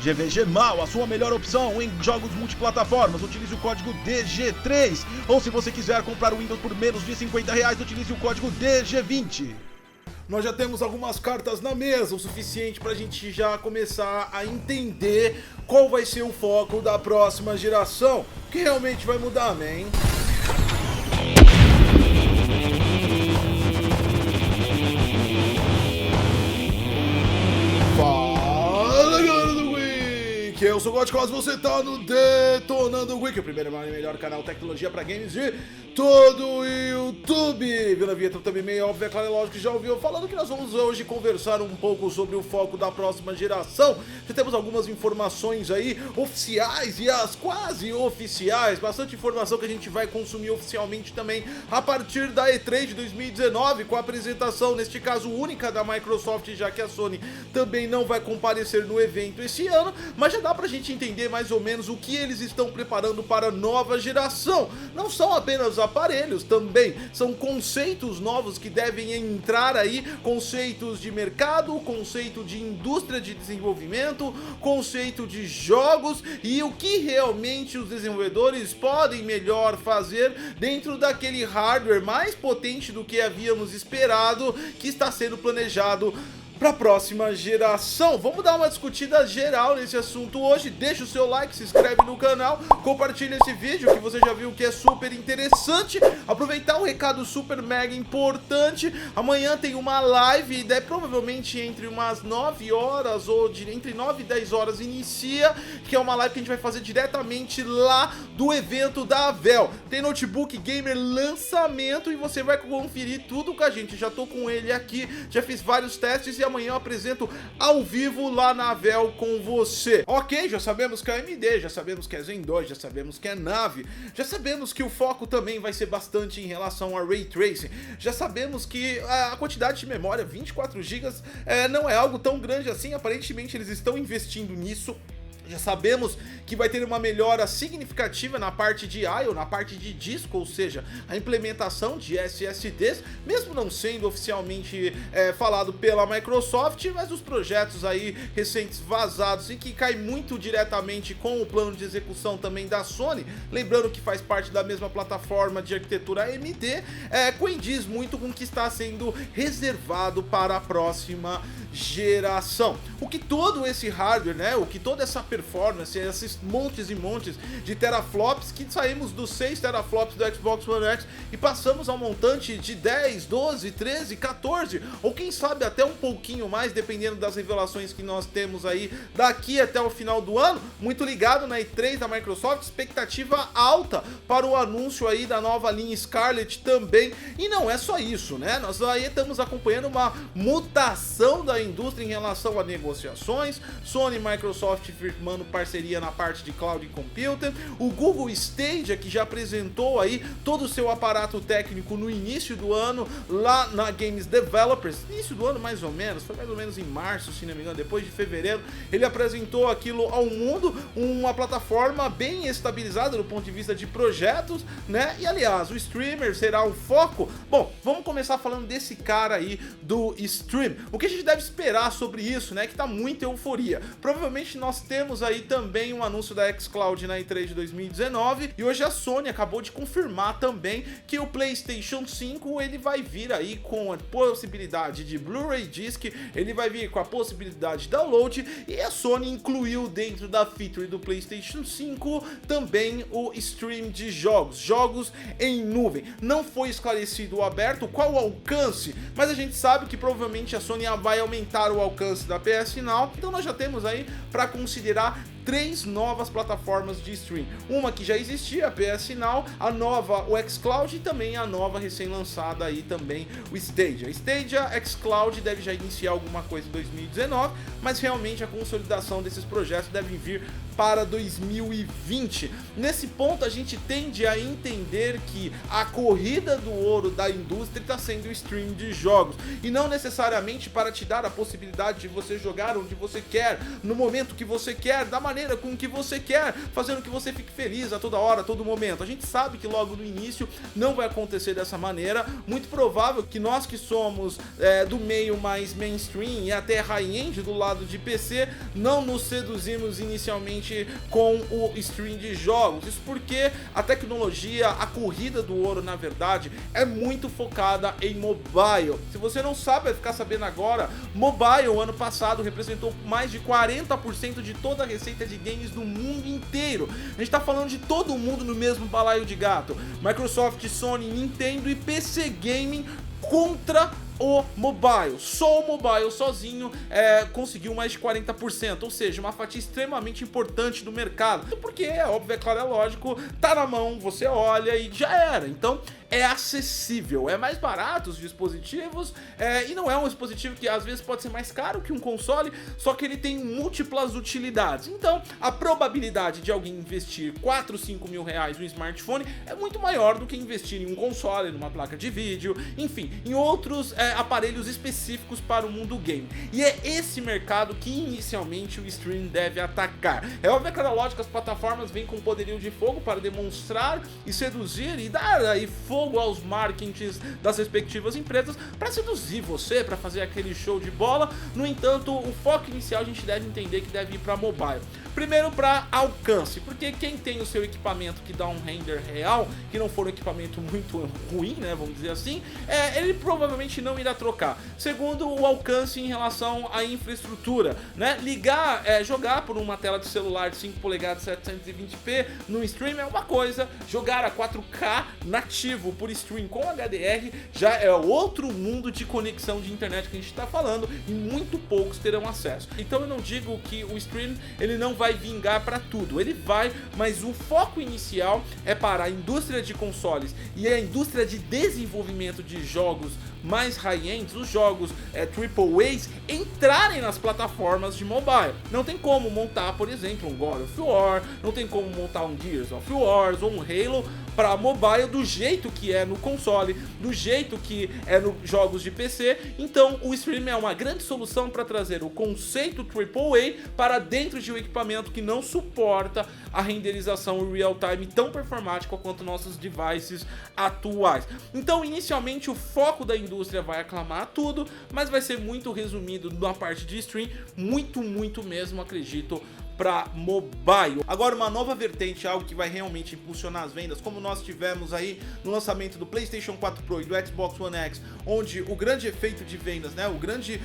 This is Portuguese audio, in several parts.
GVG Mal, a sua melhor opção em jogos multiplataformas. Utilize o código DG3. Ou se você quiser comprar o Windows por menos de R$50, utilize o código DG20. Nós já temos algumas cartas na mesa, o suficiente para a gente já começar a entender qual vai ser o foco da próxima geração. O que realmente vai mudar, man? Fala, galera do Wiki! Eu sou o Godcos, você tá no Detonando o Wiki, o primeiro e melhor canal tecnologia para games de todo o YouTube. Vindo a vinheta também meio óbvio, é claro, é lógico que já ouviu falando que nós vamos hoje conversar um pouco sobre o foco da próxima geração. Já temos algumas informações aí oficiais e as quase oficiais, bastante informação que a gente vai consumir oficialmente também a partir da E3 de 2019, com a apresentação, neste caso única, da Microsoft, já que a Sony também não vai comparecer no evento esse ano, mas já dá pra gente entender mais ou menos o que eles estão preparando para a nova geração. Não são apenas aparelhos, também são conceitos novos que devem entrar aí, conceitos de mercado, conceito de indústria de desenvolvimento, conceito de jogos e o que realmente os desenvolvedores podem melhor fazer dentro daquele hardware mais potente do que havíamos esperado, que está sendo planejado para a próxima geração. Vamos dar uma discutida geral nesse assunto hoje. Deixa o seu like, se inscreve no canal, compartilha esse vídeo que você já viu que é super interessante. Aproveitar um recado super mega importante. Amanhã tem uma live, provavelmente entre umas 9 horas ou entre 9 e 10 horas inicia, que é uma live que a gente vai fazer diretamente lá do evento da Avel. Tem notebook gamer lançamento e você vai conferir tudo com a gente. Já tô com ele aqui, já fiz vários testes e amanhã eu apresento ao vivo lá na Avel com você. Ok, já sabemos que é AMD, já sabemos que é Zen 2, já sabemos que é Nave, já sabemos que o foco também vai ser bastante em relação a Ray Tracing, já sabemos que a quantidade de memória, 24 GB, não é algo tão grande assim, aparentemente eles estão investindo nisso. Já sabemos que vai ter uma melhora significativa na parte de I/O, na parte de disco, ou seja, a implementação de SSDs, mesmo não sendo oficialmente falado pela Microsoft, mas os projetos aí recentes vazados e que cai muito diretamente com o plano de execução também da Sony, lembrando que faz parte da mesma plataforma de arquitetura AMD, coincidiz muito com o que está sendo reservado para a próxima geração. O que todo esse hardware, né, o que toda essa performance, esses montes e montes de teraflops, que saímos dos 6 teraflops do Xbox One X e passamos ao montante de 10, 12, 13, 14, ou quem sabe até um pouquinho mais, dependendo das revelações que nós temos aí daqui até o final do ano. Muito ligado na E3 da Microsoft, expectativa alta para o anúncio aí da nova linha Scarlett também, e não é só isso, né, nós aí estamos acompanhando uma mutação da indústria em relação a negociações, Sony e Microsoft firmando parceria na parte de Cloud Computing, o Google Stadia, que já apresentou aí todo o seu aparato técnico no início do ano, lá na Games Developers, início do ano mais ou menos, foi mais ou menos em março, se não me engano, depois de fevereiro, ele apresentou aquilo ao mundo, uma plataforma bem estabilizada do ponto de vista de projetos, né, e aliás, o streamer será o foco. Bom, vamos começar falando desse cara aí do stream, o que a gente deve esperar sobre isso, né, que tá muita euforia. Provavelmente nós temos aí também um anúncio da xCloud na E3 de 2019 e hoje a Sony acabou de confirmar também que o PlayStation 5 ele vai vir aí com a possibilidade de Blu-ray Disc, ele vai vir com a possibilidade de download e a Sony incluiu dentro da feature do PlayStation 5 também o stream de jogos em nuvem. Não foi esclarecido aberto qual o alcance, mas a gente sabe que provavelmente a Sony vai aumentar o alcance da PS Now, então nós já temos aí para considerar 3 novas plataformas de stream. Uma que já existia, a PS Now, a nova, o xCloud e também a nova recém-lançada aí também, o Stadia. Stadia, xCloud deve já iniciar alguma coisa em 2019, mas realmente a consolidação desses projetos deve vir para 2020. Nesse ponto a gente tende a entender que a corrida do ouro da indústria está sendo o stream de jogos, e não necessariamente para te dar a possibilidade de você jogar onde você quer, no momento que você quer, da maneira com que você quer, fazendo que você fique feliz a toda hora, a todo momento. A gente sabe que logo no início não vai acontecer dessa maneira, muito provável que nós que somos do meio mais mainstream e até high-end do lado de PC, não nos seduzimos inicialmente com o stream de jogos. Isso porque a tecnologia, a corrida do ouro, na verdade, é muito focada em mobile. Se você não sabe, vai ficar sabendo agora, mobile ano passado representou mais de 40% de toda a receita de games do mundo inteiro. A gente tá falando de todo mundo no mesmo balaio de gato. Microsoft, Sony, Nintendo e PC Gaming contra o mobile. Só o mobile sozinho conseguiu mais de 40%, ou seja, uma fatia extremamente importante do mercado. Porque é óbvio, é claro, é lógico, tá na mão, você olha e já era. Então é acessível, é mais barato os dispositivos, e não é um dispositivo que às vezes pode ser mais caro que um console, só que ele tem múltiplas utilidades. Então a probabilidade de alguém investir 4, 5 mil reais no smartphone é muito maior do que investir em um console, numa placa de vídeo, enfim, em outros aparelhos específicos para o mundo game. E é esse mercado que inicialmente o stream deve atacar. É óbvio que, lógico, que as plataformas vêm com poderio de fogo para demonstrar e seduzir e dar aí fogo aos marketings das respectivas empresas para seduzir você, para fazer aquele show de bola. No entanto, o foco inicial a gente deve entender que deve ir para mobile. Primeiro, para alcance, porque quem tem o seu equipamento que dá um render real, que não for um equipamento muito ruim, né, vamos dizer assim, ele provavelmente não irá trocar. Segundo, o alcance em relação à infraestrutura, né, jogar por uma tela de celular de 5 polegadas 720p no stream é uma coisa, jogar a 4K nativo por stream com HDR já é outro mundo de conexão de internet que a gente está falando, e muito poucos terão acesso. Então eu não digo que o stream ele não vai vingar para tudo, ele vai, mas o foco inicial é para a indústria de consoles e a indústria de desenvolvimento de jogos mais high-end, os jogos AAAs, entrarem nas plataformas de mobile. Não tem como montar, por exemplo, um God of War, não tem como montar um Gears of War ou um Halo para mobile do jeito que é no console, do jeito que é nos jogos de PC. Então o stream é uma grande solução para trazer o conceito AAA para dentro de um equipamento que não suporta a renderização real-time tão performática quanto nossos devices atuais. Então inicialmente o foco da indústria vai aclamar tudo, mas vai ser muito resumido na parte de stream, muito mesmo, acredito, para mobile. Agora, uma nova vertente, algo que vai realmente impulsionar as vendas, como nós tivemos aí no lançamento do PlayStation 4 Pro e do Xbox One X, onde o grande efeito de vendas, né, o grande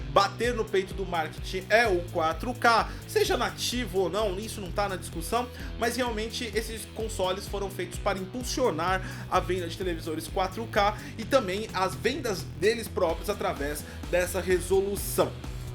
bater no peito do marketing é o 4K, seja nativo ou não, isso não está na discussão, mas realmente esses consoles foram feitos para impulsionar a venda de televisores 4K e também as vendas deles próprios através dessa resolução.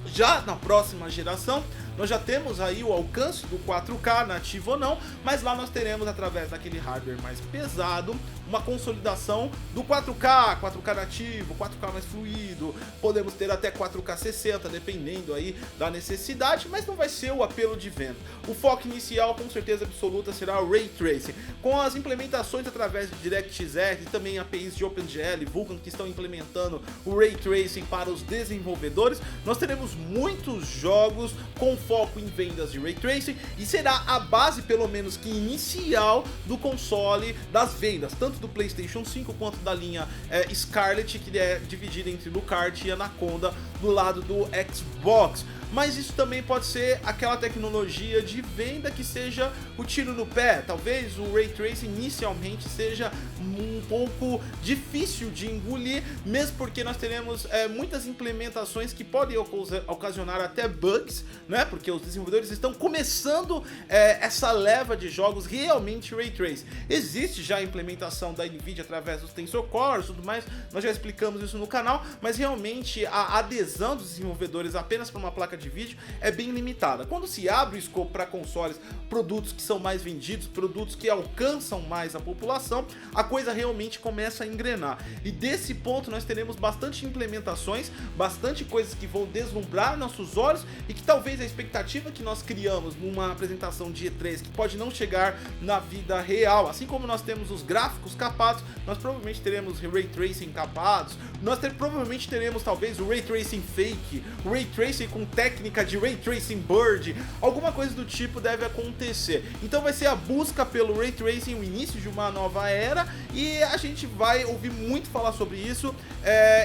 Já na próxima geração, nós já temos aí o alcance do 4K, nativo ou não, mas lá nós teremos, através daquele hardware mais pesado, uma consolidação do 4K, 4K nativo, 4K mais fluido, podemos ter até 4K 60, dependendo aí da necessidade, mas não vai ser o apelo de venda. O foco inicial, com certeza absoluta, será o Ray Tracing, com as implementações através de DirectX e também APIs de OpenGL e Vulkan que estão implementando o Ray Tracing para os desenvolvedores. Nós teremos muitos jogos com foco em vendas de Ray Tracing e será a base, pelo menos que inicial, do console das vendas, tanto do PlayStation 5 quanto da linha Scarlett, que é dividida entre Lucart e Anaconda do lado do Xbox. Mas isso também pode ser aquela tecnologia de venda que seja o tiro no pé. Talvez o Ray Tracing inicialmente seja um pouco difícil de engolir, mesmo porque nós teremos muitas implementações que podem ocasionar até bugs, né? Porque os desenvolvedores estão começando essa leva de jogos realmente Ray Tracing. Existe já a implementação da NVIDIA através dos Tensor Cores e tudo mais, nós já explicamos isso no canal, mas realmente a adesão dos desenvolvedores apenas para uma placa de vídeo é bem limitada. Quando se abre o escopo para consoles, produtos que são mais vendidos, produtos que alcançam mais a população, a coisa realmente começa a engrenar. E desse ponto nós teremos bastante implementações, bastante coisas que vão deslumbrar nossos olhos e que talvez a expectativa que nós criamos numa apresentação de E3 que pode não chegar na vida real, assim como nós temos os gráficos capados, nós provavelmente teremos Ray Tracing capados, provavelmente teremos talvez o Ray Tracing fake, o Ray Tracing com técnica de Ray Tracing Bird, alguma coisa do tipo deve acontecer. Então vai ser a busca pelo Ray Tracing, o início de uma nova era, e a gente vai ouvir muito falar sobre isso,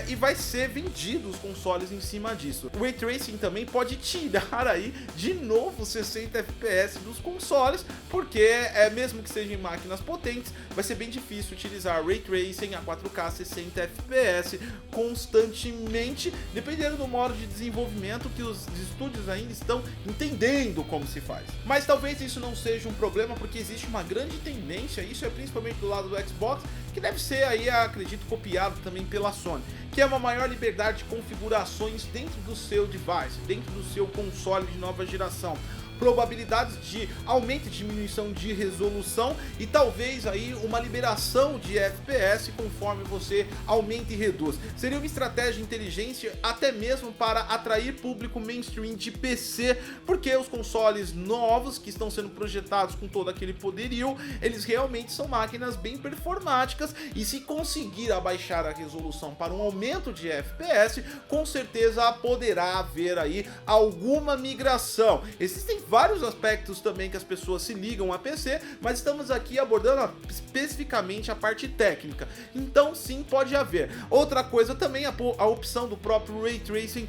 e vai ser vendido os consoles em cima disso. O Ray Tracing também pode tirar aí de novo 60 FPS dos consoles, porque mesmo que sejam em máquinas potentes, vai ser bem difícil utilizar Ray Tracing a 4K 60 FPS constantemente, dependendo do modo de desenvolvimento que os estúdios ainda estão entendendo como se faz. Mas talvez isso não seja um problema, porque existe uma grande tendência, isso é principalmente do lado do Xbox, que deve ser aí, acredito, copiado também pela Sony, que é uma maior liberdade de configurações dentro do seu device, dentro do seu console de nova geração. Probabilidades de aumento e diminuição de resolução e talvez aí uma liberação de FPS conforme você aumenta e reduz. Seria uma estratégia inteligente até mesmo para atrair público mainstream de PC, porque os consoles novos que estão sendo projetados com todo aquele poderio, eles realmente são máquinas bem performáticas, e se conseguir abaixar a resolução para um aumento de FPS, com certeza poderá haver aí alguma migração. Existem vários aspectos também que as pessoas se ligam a PC, mas estamos aqui abordando especificamente a parte técnica. Então sim, pode haver. Outra coisa também, a opção do próprio Ray Tracing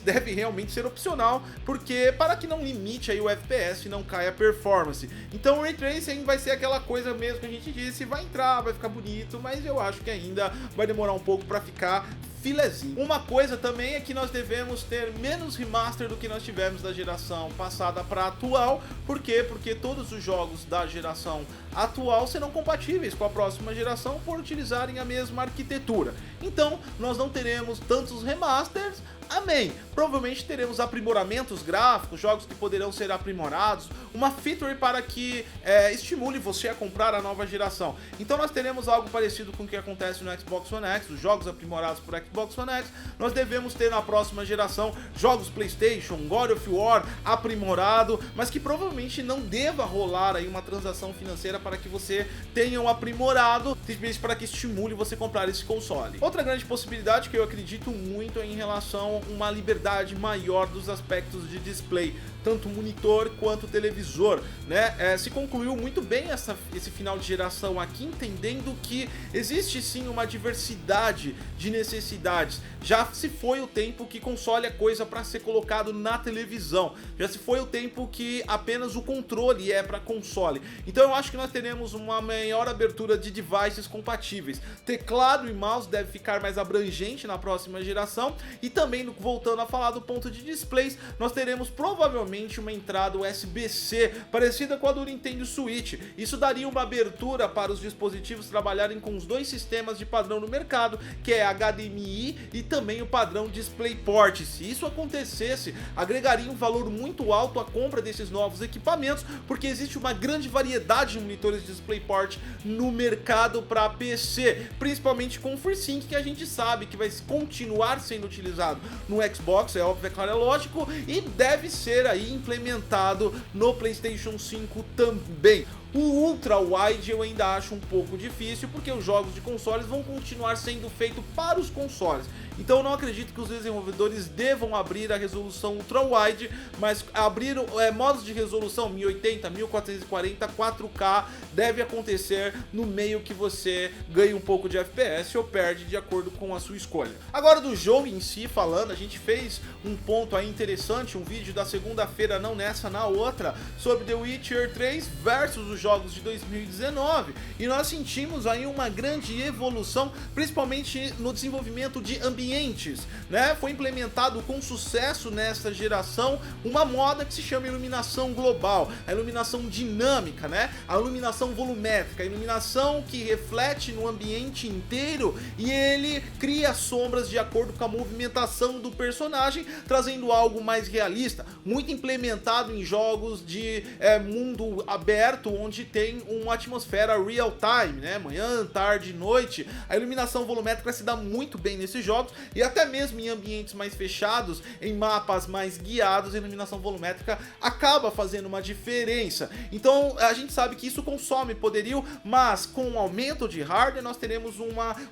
deve realmente ser opcional, porque para que não limite aí o FPS e não caia a performance. Então o Ray Tracing vai ser aquela coisa mesmo que a gente disse, vai entrar, vai ficar bonito, mas eu acho que ainda vai demorar um pouco para ficar filezinho. Uma coisa também é que nós devemos ter menos remaster do que nós tivemos da geração passada para atual. Por quê? Porque todos os jogos da geração atual serão compatíveis com a próxima geração por utilizarem a mesma arquitetura. Então nós não teremos tantos remasters. Amém. Provavelmente teremos aprimoramentos gráficos, jogos que poderão ser aprimorados, uma feature para que estimule você a comprar a nova geração. Então nós teremos algo parecido com o que acontece no Xbox One X, os jogos aprimorados por Xbox One X. Nós devemos ter na próxima geração jogos PlayStation, God of War aprimorado, mas que provavelmente não deva rolar aí uma transação financeira para que você tenha um aprimorado, simplesmente para que estimule você comprar esse console. Outra grande possibilidade que eu acredito muito é em relação a uma liberdade maior dos aspectos de display, tanto monitor quanto televisor, né? Se concluiu muito bem esse final de geração aqui, entendendo que existe sim uma diversidade de necessidades. Já se foi o tempo que console é coisa para ser colocado na televisão, já se foi o tempo que apenas o controle é para console. Então eu acho que nós teremos uma maior abertura de devices compatíveis. Teclado e mouse deve ficar mais abrangente na próxima geração, e também voltando a falar do ponto de displays, nós teremos provavelmente uma entrada USB-C parecida com a do Nintendo Switch. Isso daria uma abertura para os dispositivos trabalharem com os dois sistemas de padrão no mercado, que é HDMI e também o padrão DisplayPort. Se isso acontecesse, agregaria um valor muito alto à compra desses novos equipamentos, porque existe uma grande variedade de monitores DisplayPort no mercado para PC, principalmente com o FreeSync, que a gente sabe que vai continuar sendo utilizado no Xbox, é óbvio, é claro, é lógico, e deve ser aí implementado no PlayStation 5 também. O Ultra Wide eu ainda acho um pouco difícil, porque os jogos de consoles vão continuar sendo feitos para os consoles. Então eu não acredito que os desenvolvedores devam abrir a resolução Ultra Wide, mas abrir modos de resolução 1080, 1440, 4K deve acontecer no meio que você ganha um pouco de FPS ou perde de acordo com a sua escolha. Agora do jogo em si falando, a gente fez um ponto aí interessante, um vídeo da segunda-feira, não nessa, na outra, sobre The Witcher 3 versus o outros jogos de 2019 e nós sentimos aí uma grande evolução, principalmente no desenvolvimento de ambientes, né? Foi implementado com sucesso nesta geração uma moda que se chama iluminação global, a iluminação dinâmica, né? A iluminação volumétrica, a iluminação que reflete no ambiente inteiro e ele cria sombras de acordo com a movimentação do personagem, trazendo algo mais realista, muito implementado em jogos de mundo aberto, onde tem uma atmosfera real time, né? Manhã, tarde, noite. A iluminação volumétrica se dá muito bem nesses jogos e até mesmo em ambientes mais fechados, em mapas mais guiados, a iluminação volumétrica acaba fazendo uma diferença. Então a gente sabe que isso consome poderio, mas com o aumento de hardware nós teremos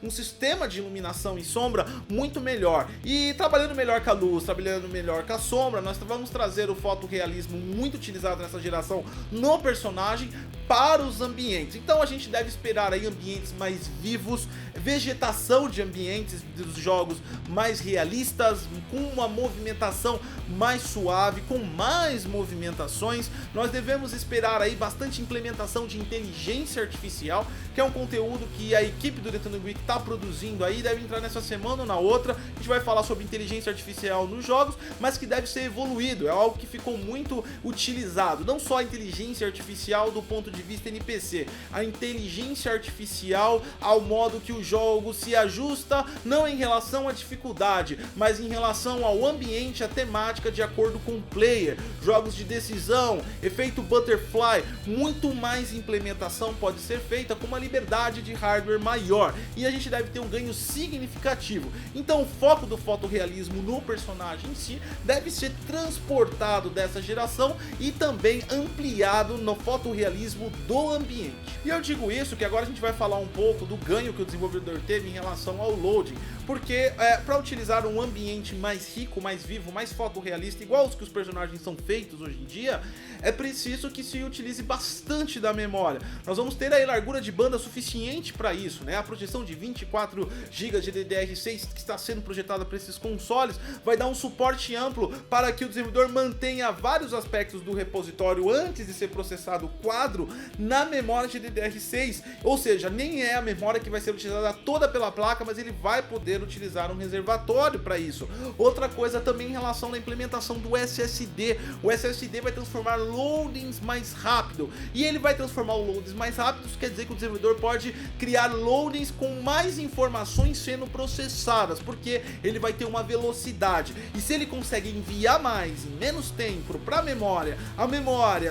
um sistema de iluminação e sombra muito melhor. E trabalhando melhor com a luz, trabalhando melhor com a sombra, nós vamos trazer o fotorrealismo muito utilizado nessa geração no personagem para os ambientes. Então a gente deve esperar aí ambientes mais vivos, vegetação de ambientes dos jogos mais realistas, com uma movimentação mais suave, com mais movimentações. Nós devemos esperar aí bastante implementação de inteligência artificial, que é um conteúdo que a equipe do Detona Geek está produzindo aí, deve entrar nessa semana ou na outra. A gente vai falar sobre inteligência artificial nos jogos, mas que deve ser evoluído, é algo que ficou muito utilizado, não só a inteligência artificial do ponto de vista NPC, a inteligência artificial ao modo que o jogo se ajusta, não em relação à dificuldade, mas em relação ao ambiente, a temática de acordo com o player, jogos de decisão, efeito butterfly, muito mais implementação pode ser feita com uma liberdade de hardware maior e a gente deve ter um ganho significativo. Então o foco do fotorrealismo no personagem em si deve ser transportado dessa geração e também ampliado no fotorrealismo do ambiente. E eu digo isso que agora a gente vai falar um pouco do ganho que o desenvolvedor teve em relação ao loading, porque para utilizar um ambiente mais rico, mais vivo, mais fotorrealista, igual os que os personagens são feitos hoje em dia, é preciso que se utilize bastante da memória. Nós vamos ter aí largura de banda suficiente para isso, né? A projeção de 24 GB de DDR6 que está sendo projetada para esses consoles vai dar um suporte amplo para que o desenvolvedor mantenha vários aspectos do repositório antes de ser processado o quadro na memória de DDR6, ou seja, nem é a memória que vai ser utilizada toda pela placa, mas ele vai poder utilizar um reservatório para isso. Outra coisa também em relação à implementação do SSD, o SSD vai transformar loadings mais rápido, e ele vai transformar o loadings mais rápido, isso quer dizer que o desenvolvedor pode criar loadings com mais informações sendo processadas, porque ele vai ter uma velocidade, e se ele consegue enviar mais em menos tempo para a memória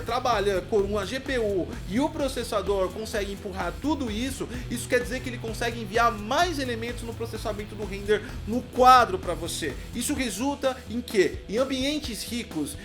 trabalha com uma GPU e o processador consegue empurrar tudo isso, isso quer dizer que ele consegue enviar mais elementos no processamento do render no quadro para você. Isso resulta em que? Em ambientes ricos,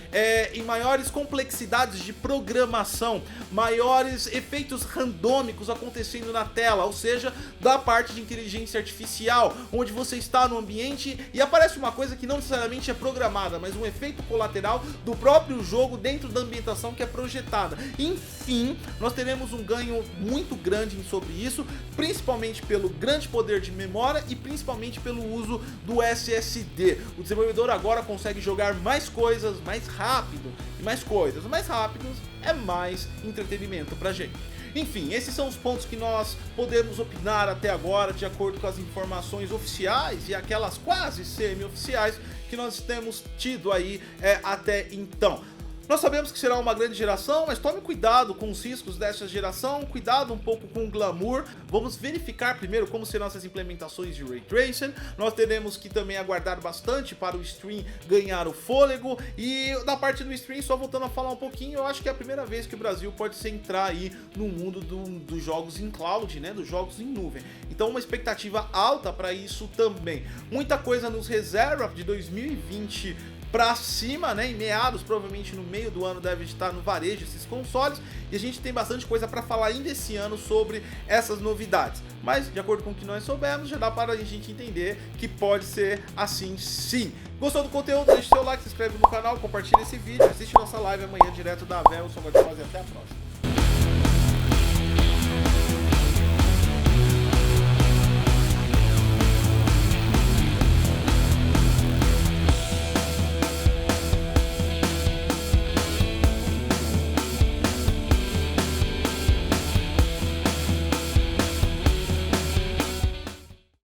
em maiores complexidades de programação, maiores efeitos randômicos acontecendo na tela, ou seja, da parte de inteligência artificial, onde você está no ambiente e aparece uma coisa que não necessariamente é programada, mas um efeito colateral do próprio jogo dentro da ambientação que é projetada. Enfim, nós teremos um ganho muito grande sobre isso, principalmente pelo grande poder de memória e principalmente pelo uso do SSD. O desenvolvedor agora consegue jogar mais coisas mais rápido, e mais coisas mais rápidas é mais entretenimento pra gente. Enfim, esses são os pontos que nós podemos opinar até agora, de acordo com as informações oficiais e aquelas quase semi-oficiais que nós temos tido aí até então. Nós sabemos que será uma grande geração, mas tome cuidado com os riscos dessa geração, cuidado um pouco com o glamour. Vamos verificar primeiro como serão essas implementações de Ray Tracing. Nós teremos que também aguardar bastante para o stream ganhar o fôlego. E da parte do stream, só voltando a falar um pouquinho, eu acho que é a primeira vez que o Brasil pode se entrar aí no mundo dos jogos em cloud, né, dos jogos em nuvem. Então uma expectativa alta para isso também. Muita coisa nos reserva de 2020 pra cima, né, em meados, provavelmente no meio do ano deve estar no varejo esses consoles, e a gente tem bastante coisa para falar ainda esse ano sobre essas novidades, mas de acordo com o que nós soubemos, já dá para a gente entender que pode ser assim sim. Gostou do conteúdo? Deixe seu like, se inscreve no canal, compartilha esse vídeo, assiste nossa live amanhã direto da Avel, eu sou o Godfaz e até a próxima.